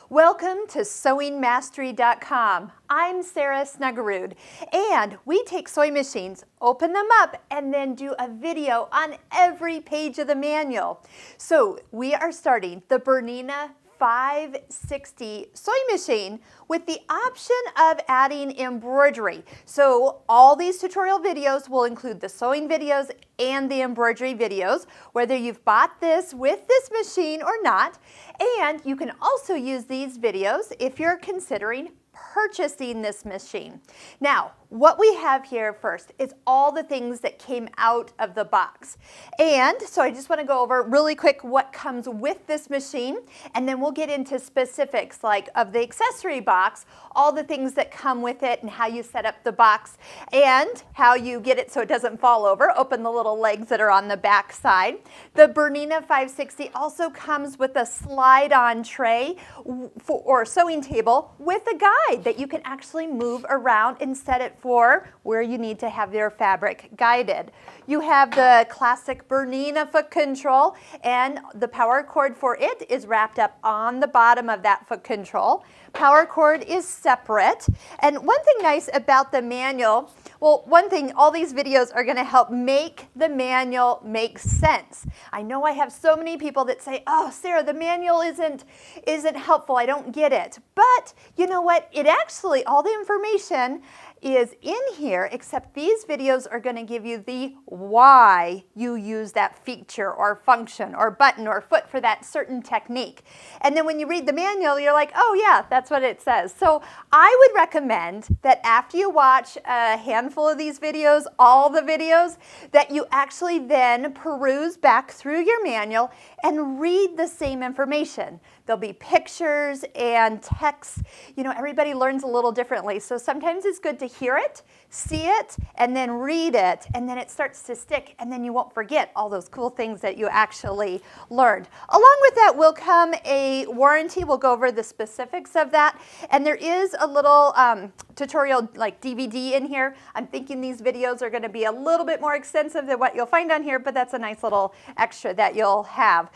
Welcome to sewingmastery.com. I'm Sarah Snuggerud, and we take sewing machines, open them up, and then do a video on every page of the manual. So we are starting the Bernina 560 sewing machine with the option of adding embroidery. So all these tutorial videos will include the sewing videos and the embroidery videos, whether you've bought this with this machine or not. And you can also use these videos if you're considering purchasing this machine. Now, what we have here first is all the things that came out of the box. And so I just want to go over really quick what comes with this machine, and then we'll get into specifics like of the accessory box, all the things that come with it and how you set up the box and how you get it so it doesn't fall over. Open the little legs that are on the back side. The Bernina 560 also comes with a slide-on tray or sewing table with a guide that you can actually move around and set it for where you need to have your fabric guided. You have the classic Bernina foot control, and the power cord for it is wrapped up on the bottom of that foot control. Power cord is separate. And one thing nice about the manual, well, one thing, all these videos are going to help make the manual make sense. I know I have so many people that say, oh, Sarah, the manual isn't helpful. I don't get it. But you know what? It actually, all the information is in here, except these videos are going to give you the why you use that feature or function or button or foot for that certain technique. And then when you read the manual, you're like, oh yeah, that's what it says. So I would recommend that after you watch a handful of these videos, all the videos, that you actually then peruse back through your manual and read the same information. There'll be pictures and text. You know, everybody learns a little differently. So sometimes it's good to hear it, see it, and then read it, and then it starts to stick, and then you won't forget all those cool things that you actually learned. Along with that will come a warranty. We'll go over the specifics of that. And there is a little tutorial like DVD in here. I'm thinking these videos are going to be a little bit more extensive than what you'll find on here, but that's a nice little extra that you'll have.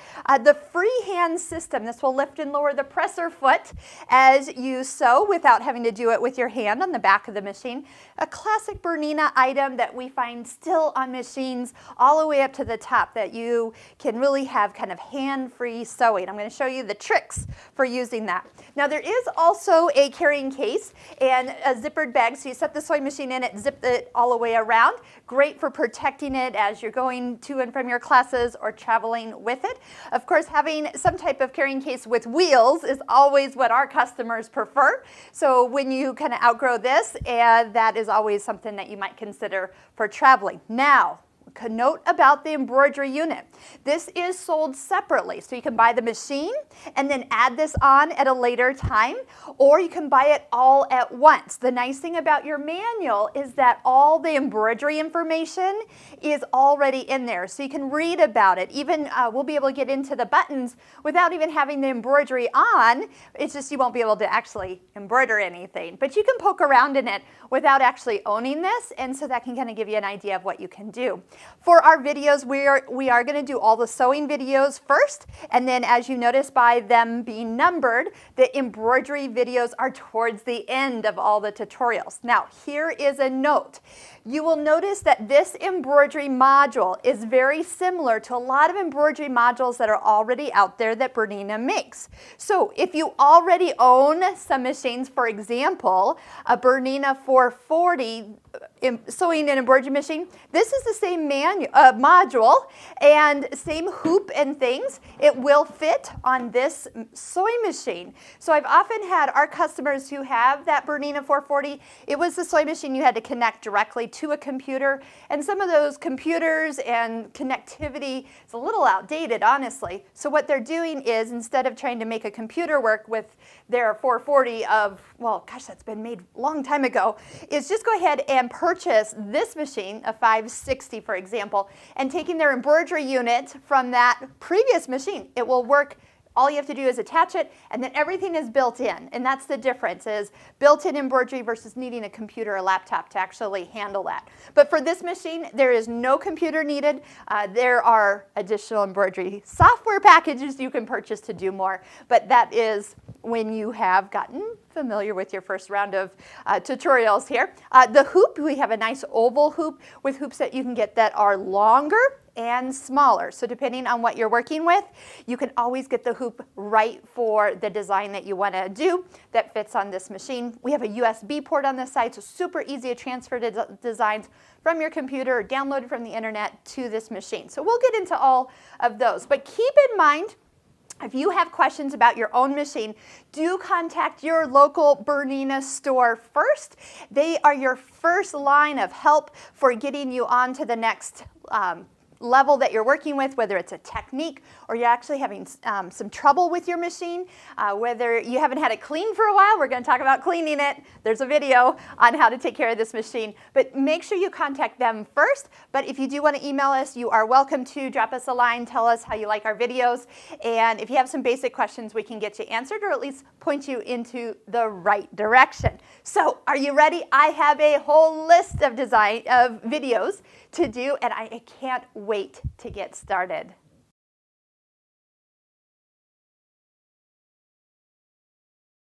The freehand system, this will lift and lower the presser foot as you sew without having to do it with your hand on the back of the machine. A classic Bernina item that we find still on machines all the way up to the top that you can really have kind of hand-free sewing. I'm going to show you the tricks for using that. Now there is also a carrying case and a zippered bag, so you set the sewing machine in it, zip it all the way around. Great for protecting it as you're going to and from your classes or traveling with it. Of course, having some type of carrying case with wheels is always what our customers prefer. So when you kind of outgrow this, that is always something that you might consider for traveling. Now, a note about the embroidery unit. This is sold separately, so you can buy the machine and then add this on at a later time, or you can buy it all at once. The nice thing about your manual is that all the embroidery information is already in there, so you can read about it. Even we'll be able to get into the buttons without even having the embroidery on. It's just you won't be able to actually embroider anything, but you can poke around in it without actually owning this, and so that can kind of give you an idea of what you can do. For our videos, we are going to do all the sewing videos first, and then as you notice by them being numbered, the embroidery videos are towards the end of all the tutorials. Now, here is a note. You will notice that this embroidery module is very similar to a lot of embroidery modules that are already out there that Bernina makes. So if you already own some machines, for example, a Bernina 440 sewing and embroidery machine, this is the same module and same hoop and things. It will fit on this sewing machine. So I've often had our customers who have that Bernina 440, it was the sewing machine you had to connect directly to a computer, and some of those computers and connectivity is a little outdated, honestly. So what they're doing is, instead of trying to make a computer work with their 440 of, well, gosh, that's been made a long time ago, is just go ahead and purchase this machine, a 560 for example, and taking their embroidery unit from that previous machine. It will work All you have to do is attach it, and then everything is built in. And that's the difference, is built-in embroidery versus needing a computer or laptop to actually handle that. But for this machine, there is no computer needed. There are additional embroidery software packages you can purchase to do more. But that is when you have gotten familiar with your first round of tutorials here. The hoop, we have a nice oval hoop with hoops that you can get that are longer and smaller. So depending on what you're working with, you can always get the hoop right for the design that you want to do that fits on this machine. We have a USB port on this side, so super easy to transfer designs from your computer or download it from the internet to this machine. So we'll get into all of those. But keep in mind, if you have questions about your own machine, do contact your local Bernina store first. They are your first line of help for getting you on to the next level that you're working with, whether it's a technique or you're actually having some trouble with your machine, whether you haven't had it cleaned for a while. We're going to talk about cleaning it. There's a video on how to take care of this machine, but make sure you contact them first. But if you do want to email us, you are welcome to drop us a line, tell us how you like our videos, and if you have some basic questions, we can get you answered or at least point you into the right direction. So are you ready? I have a whole list of videos to do, and I can't wait to get started.